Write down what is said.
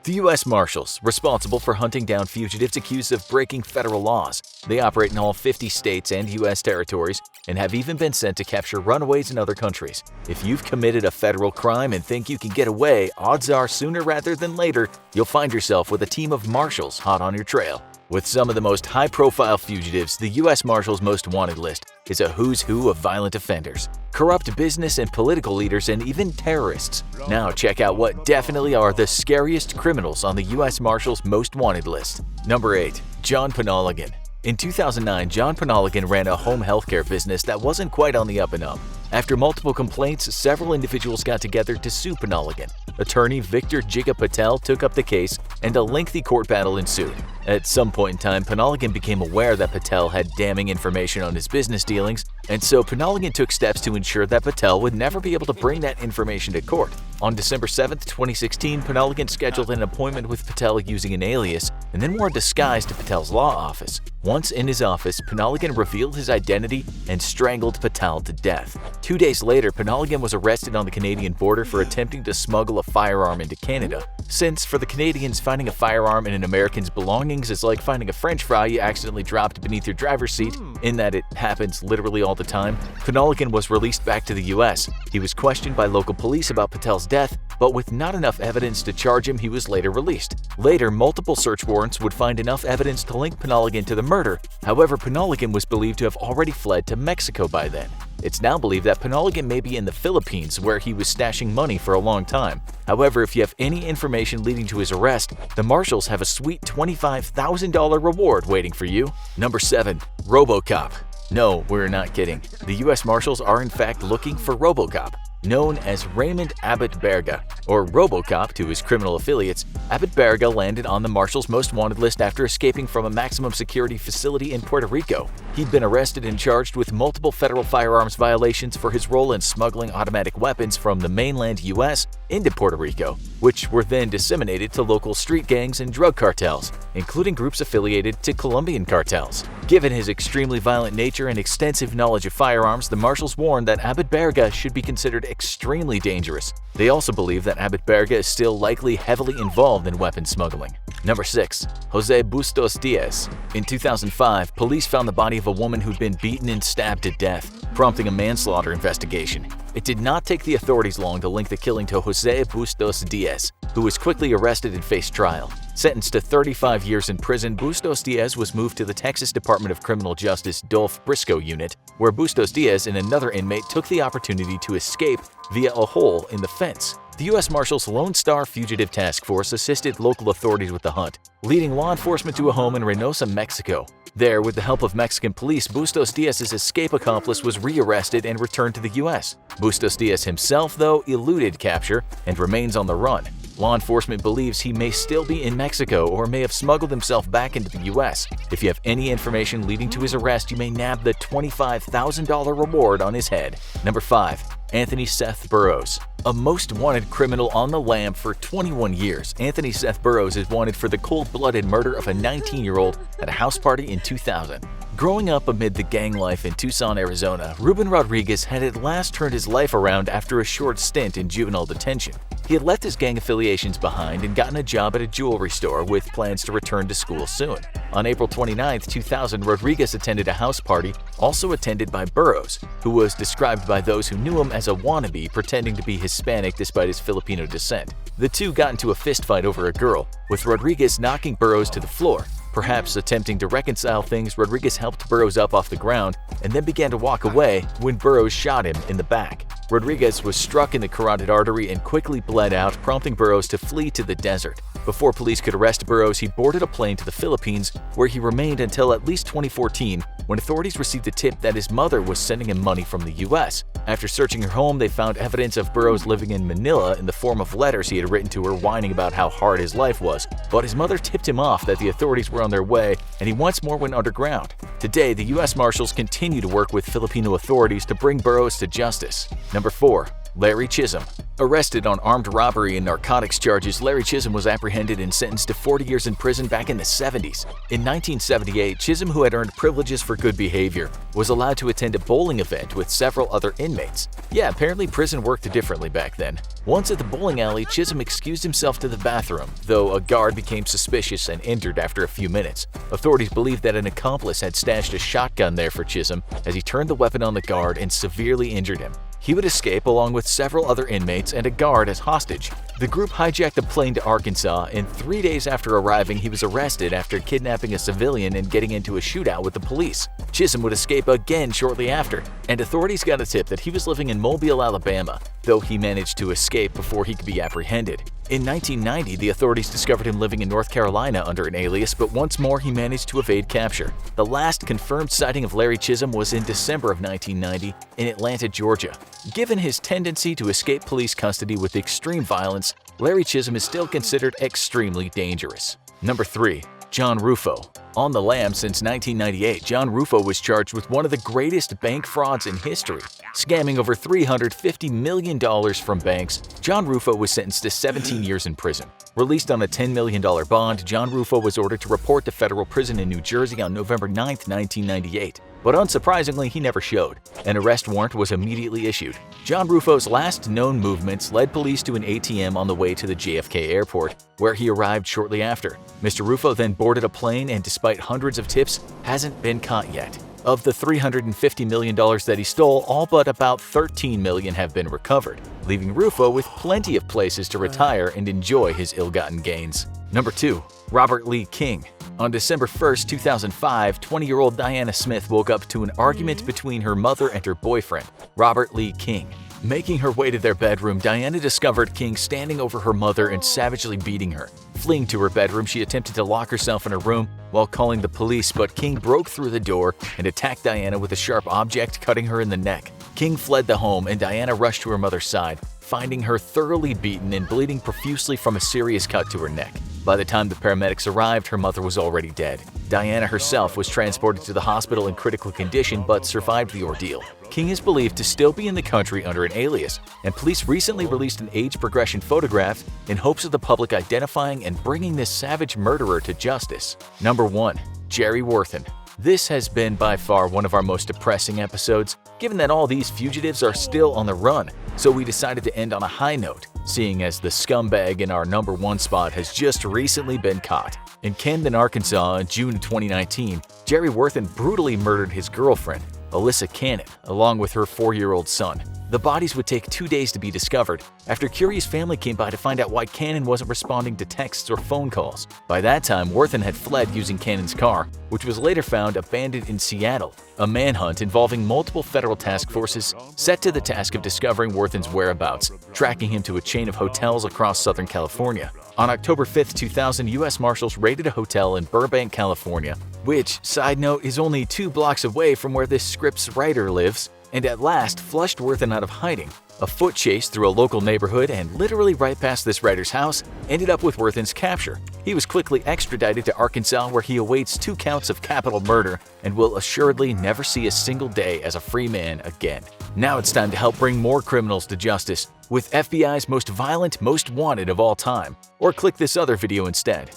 The US Marshals, responsible for hunting down fugitives accused of breaking federal laws. They operate in all 50 states and US territories and have even been sent to capture runaways in other countries. If you've committed a federal crime and think you can get away, odds are sooner rather than later, you'll find yourself with a team of marshals hot on your trail. With some of the most high-profile fugitives, the US Marshals Most Wanted list is a who's who of violent offenders, corrupt business and political leaders, and even terrorists. Now check out what definitely are the scariest criminals on the US Marshals Most Wanted list. Number 8. John Penaligan. In 2009, John Penaligan ran a home healthcare business that wasn't quite on the up and up. After multiple complaints, several individuals got together to sue Penaligan. Attorney Victor Jiga Patel took up the case, and a lengthy court battle ensued. At some point in time, Penaligan became aware that Patel had damning information on his business dealings, and so Penaligan took steps to ensure that Patel would never be able to bring that information to court. On December 7, 2016, Penaligan scheduled an appointment with Patel using an alias and then wore a disguise to Patel's law office. Once in his office, Penaligan revealed his identity and strangled Patel to death. 2 days later, Penaligan was arrested on the Canadian border for attempting to smuggle a firearm into Canada. Since, for the Canadians, finding a firearm in an American's belongings is like finding a French fry you accidentally dropped beneath your driver's seat, in that it happens literally all the time, Penaligan was released back to the US. He was questioned by local police about Patel's death, but with not enough evidence to charge him, he was later released. Later, multiple search warrants would find enough evidence to link Penaligan to the murder. However, Penaligan was believed to have already fled to Mexico by then. It's now believed that Penaligan may be in the Philippines, where he was stashing money for a long time. However, if you have any information leading to his arrest, the Marshals have a sweet $25,000 reward waiting for you. Number 7. Robocop. No, we're not kidding. The US Marshals are in fact looking for Robocop. Known as Raymond Abbott Berga, or Robocop to his criminal affiliates, Abbott Berga landed on the Marshals Most Wanted list after escaping from a maximum security facility in Puerto Rico. He'd been arrested and charged with multiple federal firearms violations for his role in smuggling automatic weapons from the mainland US into Puerto Rico, which were then disseminated to local street gangs and drug cartels, including groups affiliated to Colombian cartels. Given his extremely violent nature and extensive knowledge of firearms, the Marshals warned that Abbott Berga should be considered extremely dangerous. They also believe that Abbott Berga is still likely heavily involved in weapon smuggling. Number 6. Jose Bustos Diaz. In 2005, police found the body of a woman who'd been beaten and stabbed to death, prompting a manslaughter investigation. It did not take the authorities long to link the killing to Jose Bustos Diaz, who was quickly arrested and faced trial. Sentenced to 35 years in prison, Bustos Diaz was moved to the Texas Department of Criminal Justice Dolph Briscoe unit, where Bustos Diaz and another inmate took the opportunity to escape via a hole in the fence. The U.S. Marshals Lone Star Fugitive Task Force assisted local authorities with the hunt, leading law enforcement to a home in Reynosa, Mexico. There, with the help of Mexican police, Bustos Diaz's escape accomplice was rearrested and returned to the U.S. Bustos Diaz himself, though, eluded capture and remains on the run. Law enforcement believes he may still be in Mexico or may have smuggled himself back into the U.S. If you have any information leading to his arrest, you may nab the $25,000 reward on his head. Number 5. Anthony Seth Burroughs. A most wanted criminal on the lam for 21 years, Anthony Seth Burroughs is wanted for the cold-blooded murder of a 19-year-old at a house party in 2000. Growing up amid the gang life in Tucson, Arizona, Ruben Rodriguez had at last turned his life around after a short stint in juvenile detention. He had left his gang affiliations behind and gotten a job at a jewelry store with plans to return to school soon. On April 29, 2000, Rodriguez attended a house party, also attended by Burroughs, who was described by those who knew him as a wannabe pretending to be Hispanic despite his Filipino descent. The two got into a fistfight over a girl, with Rodriguez knocking Burroughs to the floor. Perhaps attempting to reconcile things, Rodriguez helped Burroughs up off the ground and then began to walk away when Burroughs shot him in the back. Rodriguez was struck in the carotid artery and quickly bled out, prompting Burroughs to flee to the desert. Before police could arrest Burroughs, he boarded a plane to the Philippines, where he remained until at least 2014, when authorities received a tip that his mother was sending him money from the U.S. After searching her home, they found evidence of Burroughs living in Manila in the form of letters he had written to her whining about how hard his life was. But his mother tipped him off that the authorities were on their way, and he once more went underground. Today, the U.S. Marshals continue to work with Filipino authorities to bring Burroughs to justice. Number 4. Larry Chisholm. Arrested on armed robbery and narcotics charges, Larry Chisholm was apprehended and sentenced to 40 years in prison back in the 70s. In 1978, Chisholm, who had earned privileges for good behavior, was allowed to attend a bowling event with several other inmates. Yeah, apparently prison worked differently back then. Once at the bowling alley, Chisholm excused himself to the bathroom, though a guard became suspicious and injured after a few minutes. Authorities believe that an accomplice had stashed a shotgun there for Chisholm as he turned the weapon on the guard and severely injured him. He would escape along with several other inmates and a guard as hostage. The group hijacked a plane to Arkansas, and 3 days after arriving, he was arrested after kidnapping a civilian and getting into a shootout with the police. Chisholm would escape again shortly after, and authorities got a tip that he was living in Mobile, Alabama, though he managed to escape before he could be apprehended. In 1990, the authorities discovered him living in North Carolina under an alias, but once more he managed to evade capture. The last confirmed sighting of Larry Chisholm was in December of 1990 in Atlanta, Georgia. Given his tendency to escape police custody with extreme violence, Larry Chisholm is still considered extremely dangerous. Number 3. John Ruffo. On the lam since 1998, John Ruffo was charged with one of the greatest bank frauds in history. Scamming over $350 million from banks, John Ruffo was sentenced to 17 years in prison. Released on a $10 million bond, John Ruffo was ordered to report to federal prison in New Jersey on November 9, 1998. But unsurprisingly, he never showed. An arrest warrant was immediately issued. John Ruffo's last known movements led police to an ATM on the way to the JFK airport, where he arrived shortly after. Mr. Ruffo then boarded a plane and, despite hundreds of tips, hasn't been caught yet. Of the $350 million that he stole, all but about $13 million have been recovered, leaving Ruffo with plenty of places to retire and enjoy his ill-gotten gains. Number 2. Robert Lee King. On December 1, 2005, 20-year-old Diana Smith woke up to an argument between her mother and her boyfriend, Robert Lee King. Making her way to their bedroom, Diana discovered King standing over her mother and savagely beating her. Fleeing to her bedroom, she attempted to lock herself in her room while calling the police, but King broke through the door and attacked Diana with a sharp object, cutting her in the neck. King fled the home, and Diana rushed to her mother's side, finding her thoroughly beaten and bleeding profusely from a serious cut to her neck. By the time the paramedics arrived, her mother was already dead. Diana herself was transported to the hospital in critical condition but survived the ordeal. King is believed to still be in the country under an alias, and police recently released an age progression photograph in hopes of the public identifying and bringing this savage murderer to justice. Number 1. Jerry Worthen. This has been by far one of our most depressing episodes, given that all these fugitives are still on the run, so we decided to end on a high note, seeing as the scumbag in our number 1 spot has just recently been caught. In Camden, Arkansas in June 2019, Jerry Worthen brutally murdered his girlfriend, Alyssa Cannon, along with her 4-year-old son. The bodies would take 2 days to be discovered after curious family came by to find out why Cannon wasn't responding to texts or phone calls. By that time, Worthen had fled using Cannon's car, which was later found abandoned in Seattle. A manhunt involving multiple federal task forces set to the task of discovering Worthen's whereabouts, tracking him to a chain of hotels across Southern California. On October 5, 2000, US Marshals raided a hotel in Burbank, California, which, side note, is only 2 blocks away from where this script's writer lives, and at last flushed Worthen out of hiding. A foot chase through a local neighborhood and literally right past this writer's house ended up with Worthen's capture. He was quickly extradited to Arkansas, where he awaits 2 counts of capital murder and will assuredly never see a single day as a free man again. Now it's time to help bring more criminals to justice with FBI's most violent, most wanted of all time. Or click this other video instead.